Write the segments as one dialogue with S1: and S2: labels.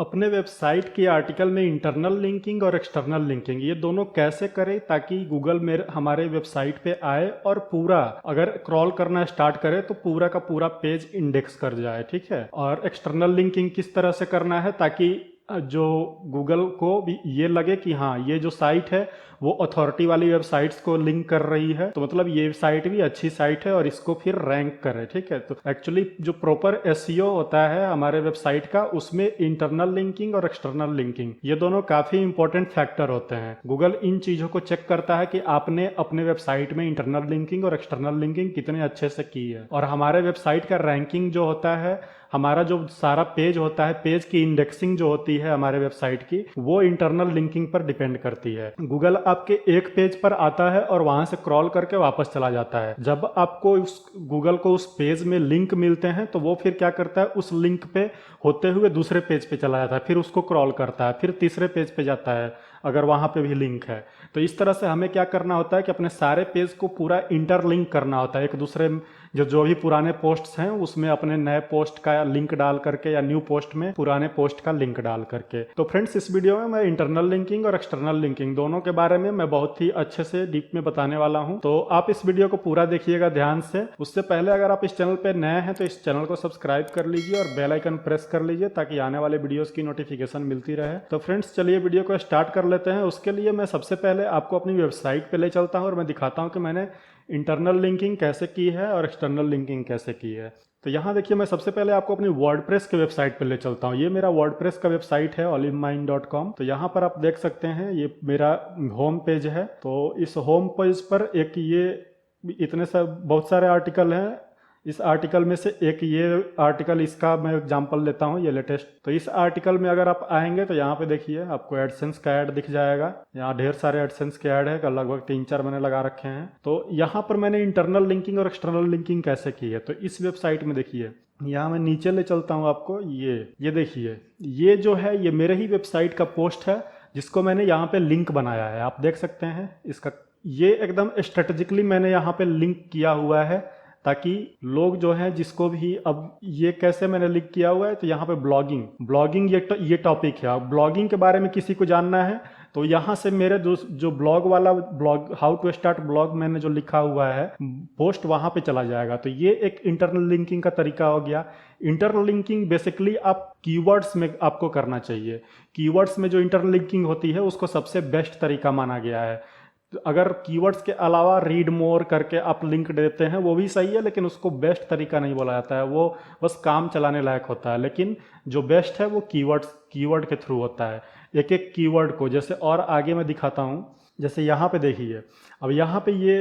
S1: अपने वेबसाइट की आर्टिकल में इंटरनल लिंकिंग और एक्सटर्नल लिंकिंग ये दोनों कैसे करें ताकि गूगल मेरे हमारे वेबसाइट पे आए और पूरा अगर क्रॉल करना स्टार्ट करे तो पूरा का पूरा पेज इंडेक्स कर जाए। ठीक है। और एक्सटर्नल लिंकिंग किस तरह से करना है ताकि जो गूगल को भी ये लगे कि हाँ ये जो साइट है वो अथॉरिटी वाली वेबसाइट्स को लिंक कर रही है, तो मतलब ये साइट भी अच्छी साइट है और इसको फिर रैंक करे। ठीक है। तो एक्चुअली जो प्रॉपर एसईओ होता है हमारे वेबसाइट का उसमें इंटरनल लिंकिंग और एक्सटर्नल लिंकिंग ये दोनों काफी इंपॉर्टेंट फैक्टर होते हैं। गूगल इन चीजों को चेक करता है कि आपने अपने वेबसाइट में इंटरनल लिंकिंग और एक्सटर्नल लिंकिंग कितने अच्छे से की है। और हमारे वेबसाइट का रैंकिंग जो होता है, हमारा जो सारा पेज होता है, पेज की इंडेक्सिंग जो होती है हमारे वेबसाइट की, वो इंटरनल लिंकिंग पर डिपेंड करती है। गूगल आपके एक पेज पर आता है और वहां से क्रॉल करके वापस चला जाता है। जब आपको गूगल को उस पेज में लिंक मिलते हैं तो वो फिर क्या करता है, उस लिंक पे होते हुए दूसरे पेज पे चला जाता है, फिर उसको क्रॉल करता है, फिर तीसरे पेज पे जाता है अगर वहां पे भी लिंक है। तो इस तरह से हमें क्या करना होता है कि अपने सारे पेज को पूरा इंटरलिंक करना होता है एक दूसरे, जो भी पुराने पोस्ट्स हैं उसमें अपने नए पोस्ट का लिंक डाल करके या न्यू पोस्ट में पुराने पोस्ट का लिंक डाल करके। तो फ्रेंड्स इस वीडियो में मैं इंटरनल लिंकिंग और एक्सटर्नल लिंकिंग दोनों के बारे में मैं बहुत ही अच्छे से डीप में बताने वाला हूं, तो आप इस वीडियो को पूरा देखिएगा ध्यान से। उससे पहले अगर आप इस चैनल पे नए हैं तो इस चैनल को सब्सक्राइब कर लीजिए और बेल आइकन प्रेस कर लीजिए ताकि आने वाले वीडियोस की नोटिफिकेशन मिलती रहे। तो फ्रेंड्स चलिए वीडियो को स्टार्ट कर लेते हैं। उसके लिए मैं सबसे पहले आपको अपनी वेबसाइट पे ले चलता हूं और मैं दिखाता हूं कि मैंने इंटरनल लिंकिंग कैसे की है और एक्सटर्नल लिंकिंग कैसे की है। तो यहाँ देखिए मैं सबसे पहले आपको अपनी वर्डप्रेस के वेबसाइट पे ले चलता हूँ। ये मेरा वर्डप्रेस का वेबसाइट है oliveMind.com। तो यहाँ पर आप देख सकते हैं ये मेरा होम पेज है। तो इस होम पेज पर एक ये इतने बहुत सारे आर्टिकल हैं। इस आर्टिकल में से एक ये आर्टिकल, इसका मैं एग्जांपल लेता हूँ, ये लेटेस्ट। तो इस आर्टिकल में अगर आप आएंगे तो यहाँ पे देखिए आपको एडसेंस का ऐड दिख जाएगा। यहाँ ढेर सारे एडसेंस के ऐड है, लगभग 3-4 मैंने लगा रखे हैं। तो यहाँ पर मैंने इंटरनल लिंकिंग और एक्सटर्नल लिंकिंग कैसे की है, तो इस वेबसाइट में देखिए, यहाँ मैं नीचे ले चलता हूँ आपको। ये देखिए, ये जो है ये मेरे ही वेबसाइट का पोस्ट है जिसको मैंने यहाँ पे लिंक बनाया है, आप देख सकते हैं इसका। ये एकदम स्ट्रेटेजिकली मैंने यहाँ पे लिंक किया हुआ है ताकि लोग जो है जिसको भी, अब ये कैसे मैंने लिंक किया हुआ है, तो यहाँ पे ब्लॉगिंग ये टॉपिक है। अब ब्लॉगिंग के बारे में किसी को जानना है तो यहाँ से मेरे जो ब्लॉग वाला blog, how to start blog मैंने जो लिखा हुआ है पोस्ट, वहां पे चला जाएगा। तो ये एक इंटरनल लिंकिंग का तरीका हो गया। इंटरनल लिंकिंग बेसिकली आप कीवर्ड्स में आपको करना चाहिए। कीवर्ड्स में जो इंटरनल लिंकिंग होती है उसको सबसे बेस्ट तरीका माना गया है। अगर कीवर्ड्स के अलावा रीड मोर करके आप लिंक देते हैं वो भी सही है, लेकिन उसको बेस्ट तरीका नहीं बोला जाता है, वो बस काम चलाने लायक होता है। लेकिन जो बेस्ट है वो कीवर्ड के थ्रू होता है। एक एक कीवर्ड को, जैसे और आगे मैं दिखाता हूँ, जैसे यहाँ पे देखिए, अब यहाँ पे ये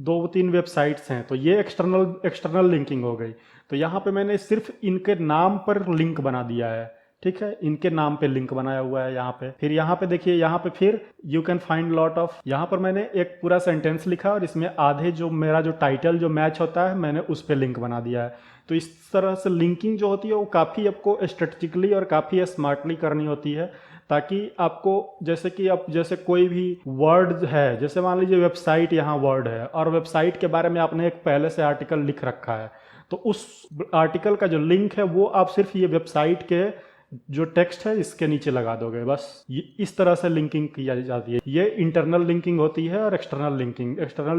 S1: 2-3 वेबसाइट्स हैं, तो ये एक्सटर्नल लिंकिंग हो गई। तो यहाँ पे मैंने सिर्फ इनके नाम पर लिंक बना दिया है। ठीक है, इनके नाम पे लिंक बनाया हुआ है यहाँ पे। फिर यहाँ पे देखिए, यहाँ पे फिर you can find lot of, यहाँ पर मैंने एक पूरा सेंटेंस लिखा और इसमें आधे जो मेरा जो टाइटल जो मैच होता है मैंने उस पे लिंक बना दिया है। तो इस तरह से लिंकिंग जो होती है वो काफ़ी आपको स्ट्रेटेजिकली और काफ़ी स्मार्टली करनी होती है ताकि आपको, जैसे कोई भी वर्ड है, जैसे मान लीजिए वेबसाइट, यहाँ वर्ड है और वेबसाइट के बारे में आपने एक पहले से आर्टिकल लिख रखा है, तो उस आर्टिकल का जो लिंक है वो आप सिर्फ ये वेबसाइट के जो टेक्स्ट है इसके नीचे लगा दोगे, बस। ये इस तरह से लिंकिंग की जाती है। ये इंटरनल लिंकिंग होती है। और एक्सटर्नल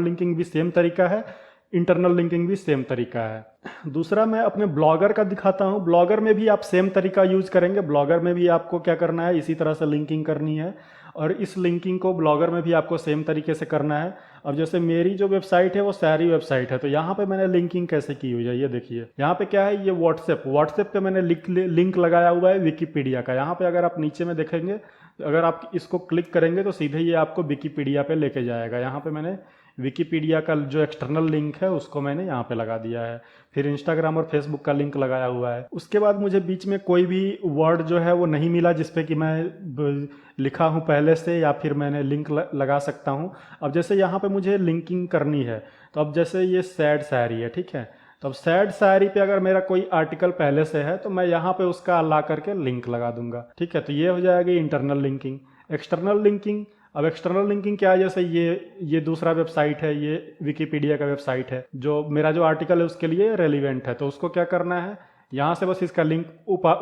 S1: लिंकिंग भी सेम तरीका है, इंटरनल लिंकिंग भी सेम तरीका है। दूसरा मैं अपने ब्लॉगर का दिखाता हूँ। ब्लॉगर में भी आप सेम तरीका यूज करेंगे। ब्लॉगर में भी आपको क्या करना है, इसी तरह से लिंकिंग करनी है और इस लिंकिंग को ब्लॉगर में भी आपको सेम तरीके से करना है। अब जैसे मेरी जो वेबसाइट है वो सारी वेबसाइट है, तो यहाँ पे मैंने लिंकिंग कैसे की हुई है ये देखिए। यहाँ पे क्या है, ये व्हाट्सएप पे मैंने लिंक लगाया हुआ है विकीपीडिया का। यहाँ पे अगर आप नीचे में देखेंगे, अगर आप इसको क्लिक करेंगे तो सीधे ये आपको विकीपीडिया पे लेके जाएगा। यहाँ पे मैंने विकीपीडिया का जो एक्सटर्नल लिंक है उसको मैंने यहाँ पे लगा दिया है। फिर इंस्टाग्राम और फेसबुक का लिंक लगाया हुआ है। उसके बाद मुझे बीच में कोई भी वर्ड जो है वो नहीं मिला जिसपे कि मैं लिखा हूँ पहले से या फिर मैंने लिंक लगा सकता हूँ। अब जैसे यहाँ पे मुझे लिंकिंग करनी है, तो अब जैसे ये सैड शायरी है, ठीक है, तो अब सैड शायरी पे अगर मेरा कोई आर्टिकल पहले से है तो मैं यहाँ पे उसका ला करके लिंक लगा दूंगा। ठीक है, तो ये हो जाएगी इंटरनल लिंकिंग। एक्सटर्नल लिंकिंग, अब एक्सटर्नल लिंकिंग क्या है, जैसे ये दूसरा वेबसाइट है, ये विकीपीडिया का वेबसाइट है, जो मेरा जो आर्टिकल है उसके लिए रेलिवेंट है, तो उसको क्या करना है, यहाँ से बस इसका लिंक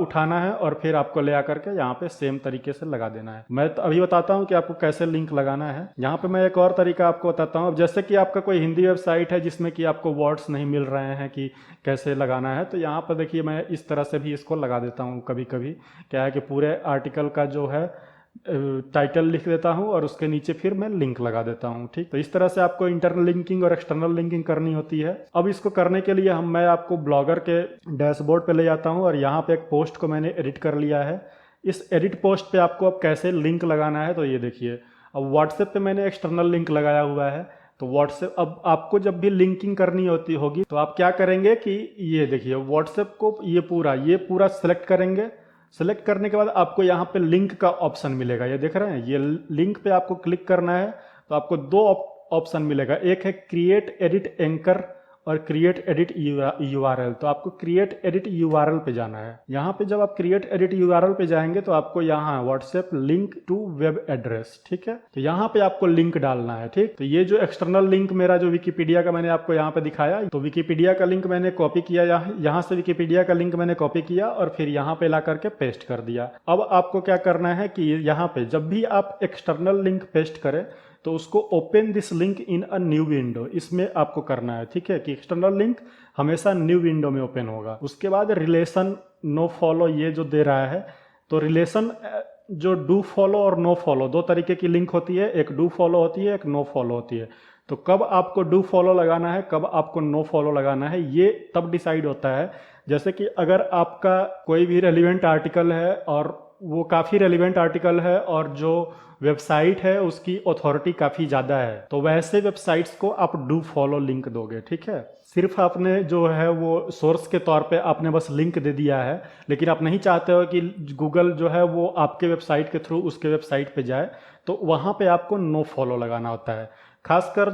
S1: उठाना है और फिर आपको ले आकर के यहाँ पे सेम तरीके से लगा देना है। मैं तो अभी बताता हूँ कि आपको कैसे लिंक लगाना है। यहाँ पे मैं एक और तरीका आपको बताता हूँ। अब जैसे कि आपका कोई हिंदी वेबसाइट है जिसमें कि आपको वर्ड्स नहीं मिल रहे हैं कि कैसे लगाना है, तो यहाँ पर देखिए मैं इस तरह से भी इसको लगा देता हूँ। कभी कभी क्या है कि पूरे आर्टिकल का जो है टाइटल लिख देता हूँ और उसके नीचे फिर मैं लिंक लगा देता हूँ। ठीक, तो इस तरह से आपको इंटरनल लिंकिंग और एक्सटर्नल लिंकिंग करनी होती है। अब इसको करने के लिए मैं आपको ब्लॉगर के डैशबोर्ड पे ले जाता हूँ और यहाँ पे एक पोस्ट को मैंने एडिट कर लिया है। इस एडिट पोस्ट पे आपको अब कैसे लिंक लगाना है, तो ये देखिए, अब व्हाट्सएप पे मैंने एक्सटर्नल लिंक लगाया हुआ है। तो व्हाट्सएप, अब आपको जब भी लिंकिंग करनी होगी तो आप क्या करेंगे कि ये देखिए व्हाट्सएप को ये पूरा सेलेक्ट करेंगे। सेलेक्ट करने के बाद आपको यहाँ पे लिंक का ऑप्शन मिलेगा, ये देख रहे हैं, ये लिंक पे आपको क्लिक करना है। तो आपको दो ऑप्शन मिलेगा, एक है क्रिएट एडिट एंकर और क्रिएट एडिट यूआरएल। तो आपको क्रिएट एडिट यूआरएल पे जाना है। यहाँ पे जब आप क्रिएट एडिट यूआरएल पे जाएंगे तो आपको यहाँ WhatsApp link to web address, ठीक है, तो यहाँ पे आपको लिंक डालना है। ठीक, तो ये जो एक्सटर्नल लिंक मेरा जो विकिपीडिया का मैंने आपको यहाँ पे दिखाया, तो विकिपीडिया का लिंक मैंने कॉपी किया, यहाँ से विकिपीडिया का लिंक मैंने कॉपी किया और फिर यहाँ पे ला करके पेस्ट कर दिया। अब आपको क्या करना है कि यहाँ पे जब भी आप एक्सटर्नल लिंक पेस्ट करें तो उसको open this link in a new window, इसमें आपको करना है। ठीक है, कि एक्सटर्नल लिंक हमेशा न्यू विंडो में ओपन होगा। उसके बाद रिलेशन नो फॉलो ये जो दे रहा है, तो रिलेशन जो डू फॉलो और नो फॉलो, दो तरीके की लिंक होती है, एक डू फॉलो होती है, एक नो फॉलो होती है। तो कब आपको डू फॉलो लगाना है, कब आपको नो फॉलो लगाना है, ये तब डिसाइड होता है। जैसे कि अगर आपका कोई भी रेलिवेंट आर्टिकल है और वो काफ़ी रेलिवेंट आर्टिकल है और जो वेबसाइट है उसकी अथॉरिटी काफ़ी ज़्यादा है, तो वैसे वेबसाइट्स को आप डू फॉलो लिंक दोगे। ठीक है, सिर्फ आपने जो है वो सोर्स के तौर पे आपने बस लिंक दे दिया है, लेकिन आप नहीं चाहते हो कि गूगल जो है वो आपके वेबसाइट के थ्रू उसके वेबसाइट पे जाए, तो वहाँ पे आपको नो फॉलो लगाना होता है। खासकर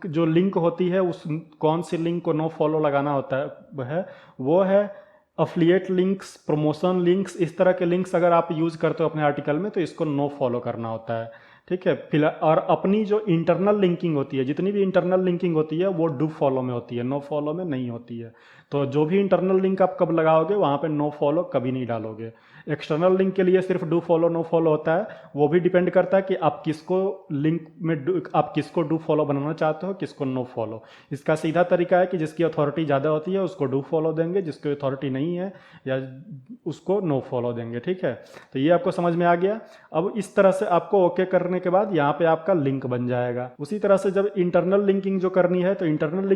S1: जो लिंक होती है, उस कौन सी लिंक को नो फॉलो लगाना होता है वो है अफिलिएट लिंक्स, प्रमोशन लिंक्स, इस तरह के लिंक्स अगर आप यूज़ करते हो अपने आर्टिकल में तो इसको नो फॉलो करना होता है। ठीक है, फिलहाल और अपनी जो इंटरनल लिंकिंग होती है, जितनी भी इंटरनल लिंकिंग होती है वो डू फॉलो में होती है, नो फॉलो में नहीं होती है। तो जो भी इंटरनल लिंक आप कब लगाओगे वहाँ पे नो फॉलो कभी नहीं डालोगे। एक्सटर्नल लिंक के लिए सिर्फ डू फॉलो नो फॉलो होता है। वो भी डिपेंड करता है कि आप किसको लिंक में आप किसको डू फॉलो बनाना चाहते हो, किसको नो फॉलो। इसका सीधा तरीका है कि जिसकी अथॉरिटी ज़्यादा होती है उसको डू फॉलो देंगे, जिसकी अथॉरिटी नहीं है या उसको नो फॉलो देंगे। ठीक है, तो ये आपको समझ में आ गया। अब इस तरह से आपको ओके करने के बाद यहाँ पे आपका लिंक बन जाएगा। उसी तरह से जब इंटरनल लिंकिंग जो करनी है, तो इंटरनल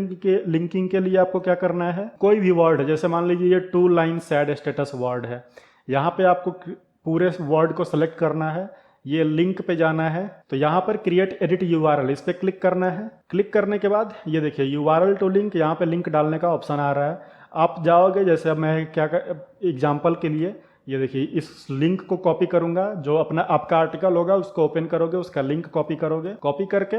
S1: लिंकिंग के लिए आपको क्या करना है, कोई भी वर्ड है, जैसे मान लीजिए ये 2 लाइन सैड स्टेटस वर्ड है, यहाँ पे आपको पूरे वर्ड को सेलेक्ट करना है, ये लिंक पे जाना है। तो यहाँ पर क्रिएट एडिट यूआरएल, इस पे क्लिक करना है। क्लिक करने के बाद ये देखिए यूआरएल टू लिंक, यहाँ पे लिंक डालने का ऑप्शन आ रहा है। आप जाओगे, जैसे अब मैं क्या एग्जाम्पल के लिए ये देखिए इस लिंक को कॉपी करूंगा, जो अपना आपका आर्टिकल होगा उसको ओपन करोगे, उसका लिंक कॉपी करोगे, कॉपी करके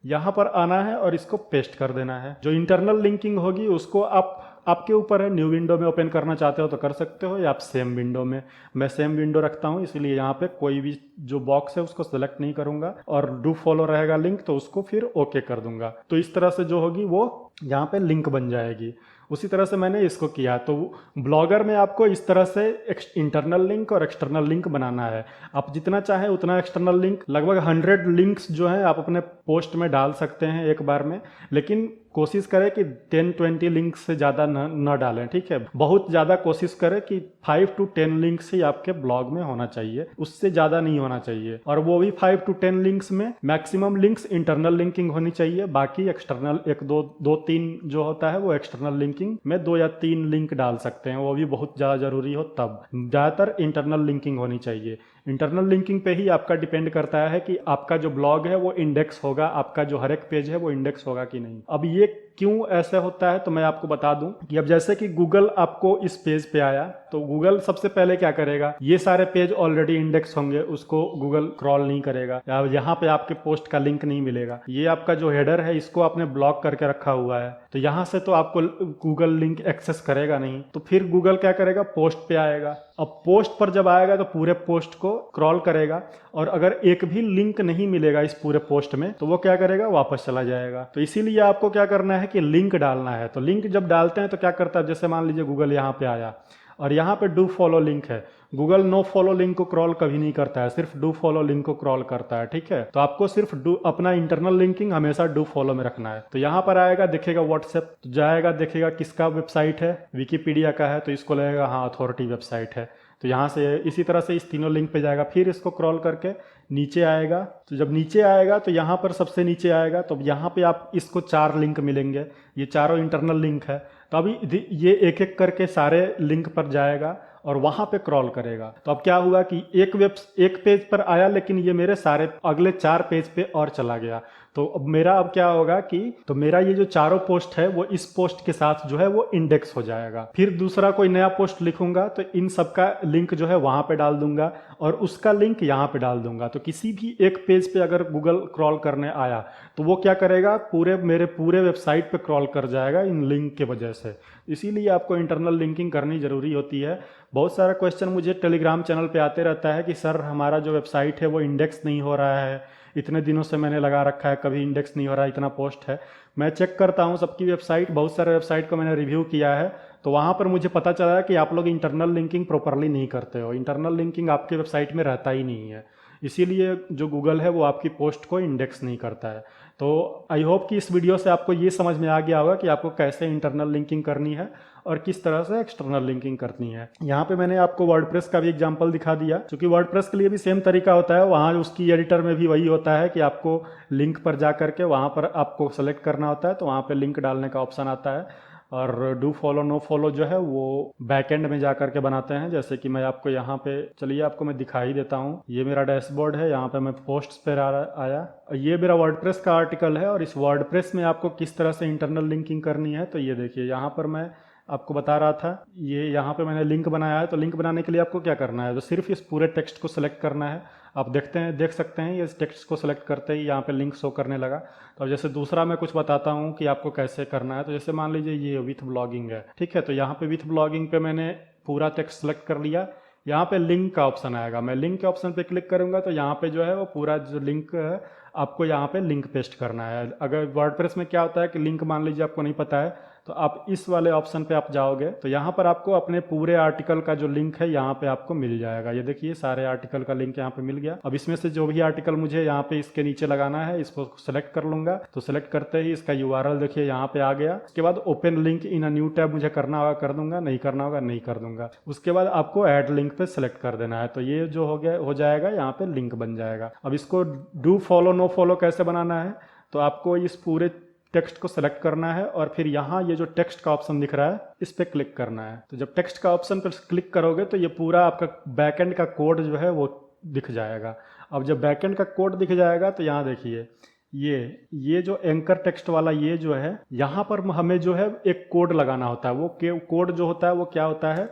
S1: यहाँ पर आना है और इसको पेस्ट कर देना है। जो इंटरनल लिंकिंग होगी उसको आपके ऊपर है, न्यू विंडो में ओपन करना चाहते हो तो कर सकते हो, या आप सेम विंडो में, मैं सेम विंडो रखता हूँ इसलिए यहाँ पे कोई भी जो बॉक्स है उसको सेलेक्ट नहीं करूंगा और डू फॉलो रहेगा लिंक तो उसको फिर ओके कर दूंगा। तो इस तरह से जो होगी वो यहाँ पे लिंक बन जाएगी। उसी तरह से मैंने इसको किया। तो ब्लॉगर में आपको इस तरह से इंटरनल लिंक और एक्सटर्नल लिंक बनाना है। आप जितना चाहें उतना एक्सटर्नल लिंक, लगभग 100 लिंक्स जो हैं आप अपने पोस्ट में डाल सकते हैं एक बार में, लेकिन कोशिश करें कि 10-20 लिंक से ज़्यादा न डालें। ठीक है, बहुत ज़्यादा कोशिश करें कि 5 to 10 लिंक्स ही आपके ब्लॉग में होना चाहिए, उससे ज़्यादा नहीं होना चाहिए। और वो भी 5 to 10 लिंक्स में मैक्सिमम लिंक्स इंटरनल लिंकिंग होनी चाहिए, बाकी एक्सटर्नल 1-2-3 जो होता है वो एक्सटर्नल लिंकिंग में 2 या 3 लिंक डाल सकते हैं, वो भी बहुत ज़्यादा ज़रूरी हो तब। ज़्यादातर इंटरनल लिंकिंग होनी चाहिए। इंटरनल लिंकिंग पे ही आपका डिपेंड करता है कि आपका जो ब्लॉग है वो इंडेक्स होगा, आपका जो हर एक पेज है वो इंडेक्स होगा कि नहीं। अब ये क्यों ऐसा होता है तो मैं आपको बता दूं कि अब जैसे कि गूगल आपको इस पेज पे आया तो गूगल सबसे पहले क्या करेगा, ये सारे पेज ऑलरेडी इंडेक्स होंगे, उसको गूगल क्रॉल नहीं करेगा, या यहाँ पे आपके पोस्ट का लिंक नहीं मिलेगा। ये आपका जो हेडर है इसको आपने ब्लॉक करके रखा हुआ है, तो यहाँ से तो आपको गूगल लिंक एक्सेस करेगा नहीं। तो फिर गूगल क्या करेगा, पोस्ट पे आएगा। अब पोस्ट पर जब आएगा तो पूरे पोस्ट को क्रॉल करेगा, और अगर एक भी लिंक नहीं मिलेगा इस पूरे पोस्ट में तो वो क्या करेगा, वापस चला जाएगा। तो इसीलिए आपको क्या करना है है कि लिंक डालना है। तो लिंक जब डालते हैं तो क्या करता है, जैसे मान लीजिए गूगल यहाँ पे आया और यहाँ पे डू फॉलो लिंक है। गूगल नो फॉलो लिंक को क्रॉल कभी नहीं करता है, सिर्फ डू फॉलो लिंक को क्रॉल करता है। ठीक है, तो आपको सिर्फ अपना इंटरनल लिंकिंग हमेशा डू फॉलो में रखना है। तो यहाँ पर आएगा, देखेगा व्हाट्सएप, तो जाएगा देखेगा किसका वेबसाइट है, विकिपीडिया का है, तो इसको लगेगा हाँ अथॉरिटी वेबसाइट है। तो यहाँ से इसी तरह से इस तीनों लिंक पे जाएगा, फिर इसको क्रॉल करके नीचे आएगा। तो जब नीचे आएगा तो यहाँ पर सबसे नीचे आएगा, तो यहाँ पे आप इसको 4 लिंक मिलेंगे, ये चारों इंटरनल लिंक है। तो अभी ये एक एक करके सारे लिंक पर जाएगा और वहां पे क्रॉल करेगा। तो अब क्या हुआ कि एक पेज पर आया, लेकिन ये मेरे सारे अगले 4 पेज पे और चला गया। तो अब मेरा अब क्या होगा कि तो मेरा ये जो चारों पोस्ट है वो इस पोस्ट के साथ जो है वो इंडेक्स हो जाएगा। फिर दूसरा कोई नया पोस्ट लिखूंगा तो इन सब का लिंक जो है वहां पे डाल दूंगा और उसका लिंक यहाँ पे डाल दूंगा। तो किसी भी एक पेज पे अगर गूगल क्रॉल करने आया तो वो क्या करेगा, मेरे पूरे वेबसाइट पे क्रॉल कर जाएगा इन लिंक के वजह से। इसीलिए आपको इंटरनल लिंकिंग करनी जरूरी होती है। बहुत सारा क्वेश्चन मुझे टेलीग्राम चैनल पे आते रहता है कि सर हमारा जो वेबसाइट है वो इंडेक्स नहीं हो रहा है, इतने दिनों से मैंने लगा रखा है कभी इंडेक्स नहीं हो रहा, इतना पोस्ट है। मैं चेक करता हूँ सबकी वेबसाइट, बहुत सारे वेबसाइट को मैंने रिव्यू किया है, तो वहाँ पर मुझे पता चला है कि आप लोग इंटरनल लिंकिंग प्रॉपरली नहीं करते हो। इंटरनल लिंकिंग आपके वेबसाइट में रहता ही नहीं है, इसीलिए जो गूगल है वो आपकी पोस्ट को इंडेक्स नहीं करता है। तो आई होप कि इस वीडियो से आपको ये समझ में आ गया होगा कि आपको कैसे इंटरनल लिंकिंग करनी है और किस तरह से एक्सटर्नल लिंकिंग करनी है। यहाँ पे मैंने आपको वर्डप्रेस का भी एग्जांपल दिखा दिया, क्योंकि वर्डप्रेस के लिए भी सेम तरीका होता है। वहाँ उसकी एडिटर में भी वही होता है कि आपको लिंक पर जा करके वहाँ पर आपको सेलेक्ट करना होता है, तो वहाँ पे लिंक डालने का ऑप्शन आता है। और डू फॉलो नो फॉलो जो है वो बैकएंड में जा करके बनाते हैं। जैसे कि मैं आपको यहाँ पे, चलिए आपको मैं दिखा ही देता हूँ। ये मेरा डैशबोर्ड है, यहाँ पे मैं पोस्ट्स पर आया, ये मेरा वर्डप्रेस का आर्टिकल है। और इस वर्डप्रेस में आपको किस तरह से इंटरनल लिंकिंग करनी है, तो ये देखिए यहाँ पर मैं आपको बता रहा था, ये यहाँ पे मैंने लिंक बनाया है। तो लिंक बनाने के लिए आपको क्या करना है, तो सिर्फ इस पूरे टेक्स्ट को सिलेक्ट करना है। आप देख सकते हैं इस टेक्स्ट को सिलेक्ट करते ही यहाँ पे लिंक शो करने लगा। तो अब जैसे दूसरा मैं कुछ बताता हूँ कि आपको कैसे करना है। तो जैसे मान लीजिए ये विथ ब्लॉगिंग है, ठीक है, तो यहाँ पे विथ ब्लॉगिंग पे मैंने पूरा टेक्स्ट सेलेक्ट कर लिया। यहाँ पे लिंक का ऑप्शन आएगा, मैं लिंक के ऑप्शन पे क्लिक करूंगा तो यहाँ पे जो है वो पूरा जो लिंक है आपको यहाँ पे लिंक पेस्ट करना है। अगर वर्डप्रेस में क्या होता है कि लिंक मान लीजिए आपको नहीं पता है, तो आप इस वाले ऑप्शन पे आप जाओगे तो यहाँ पर आपको अपने पूरे आर्टिकल का जो लिंक है यहाँ पे आपको मिल जाएगा। ये देखिए सारे आर्टिकल का लिंक यहाँ पे मिल गया। अब इसमें से जो भी आर्टिकल मुझे यहाँ पे इसके नीचे लगाना है, इसको सेलेक्ट कर लूंगा। तो सेलेक्ट करते ही इसका यूआरएल देखिए यहाँ पे आ गया। उसके बाद open link in a new tab मुझे करना होगा, कर दूंगा, नहीं करना होगा नहीं कर दूंगा। उसके बाद आपको ऐड लिंक पे सेलेक्ट कर देना है। तो ये जो हो जाएगा यहाँ पे लिंक बन जाएगा। अब इसको डू फॉलो नो फॉलो कैसे बनाना है, तो आपको इस पूरे टेक्स्ट को सेलेक्ट करना है और फिर यहाँ ये जो टेक्स्ट का ऑप्शन दिख रहा है इस पे क्लिक करना है। तो जब टेक्स्ट का ऑप्शन पर क्लिक करोगे तो ये पूरा आपका बैकएंड का कोड जो है वो दिख जाएगा। अब जब बैकएंड का कोड दिख जाएगा तो यहाँ देखिए ये जो एंकर टेक्स्ट वाला ये जो है, यहाँ पर हमें जो है एक कोड लगाना होता है। वो कोड जो होता है वो क्या होता है,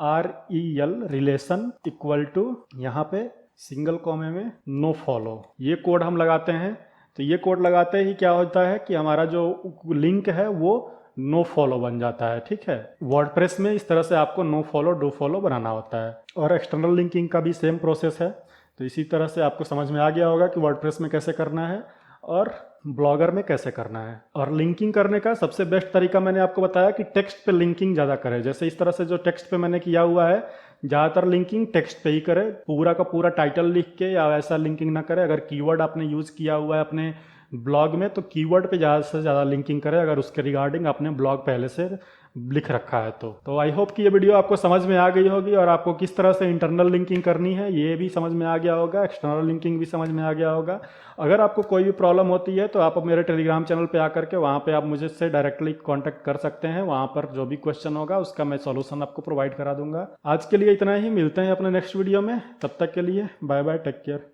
S1: REL रिलेशन इक्वल टू यहाँ पे सिंगल कॉमे में नो फॉलो, ये कोड हम लगाते हैं। तो ये कोड लगाते ही क्या होता है कि हमारा जो लिंक है वो नो फॉलो बन जाता है। ठीक है, वर्डप्रेस में इस तरह से आपको नो फॉलो डू फॉलो बनाना होता है। और एक्सटर्नल लिंकिंग का भी सेम प्रोसेस है। तो इसी तरह से आपको समझ में आ गया होगा कि वर्डप्रेस में कैसे करना है और ब्लॉगर में कैसे करना है। और लिंकिंग करने का सबसे बेस्ट तरीका मैंने आपको बताया कि टेक्स्ट पे लिंकिंग ज़्यादा करें। जैसे इस तरह से जो टेक्स्ट पे मैंने किया हुआ है, ज़्यादातर लिंकिंग टेक्स्ट पे ही करें, पूरा का पूरा टाइटल लिख के या ऐसा लिंकिंग ना करें। अगर कीवर्ड आपने यूज़ किया हुआ है अपने ब्लॉग में तो कीवर्ड पे ज़्यादा से ज़्यादा लिंकिंग करें, अगर उसके रिगार्डिंग आपने ब्लॉग पहले से लिख रखा है तो आई होप कि ये वीडियो आपको समझ में आ गई होगी और आपको किस तरह से इंटरनल लिंकिंग करनी है ये भी समझ में आ गया होगा, एक्सटर्नल लिंकिंग भी समझ में आ गया होगा। अगर आपको कोई भी प्रॉब्लम होती है तो आप मेरे टेलीग्राम चैनल पे आकर के वहाँ पे आप मुझसे डायरेक्टली कांटेक्ट कर सकते हैं। वहाँ पर जो भी क्वेश्चन होगा उसका मैं सॉल्यूशन आपको प्रोवाइड करा दूंगा। आज के लिए इतना ही, मिलते हैं अपने नेक्स्ट वीडियो में, तब तक के लिए बाय बाय, टेक केयर।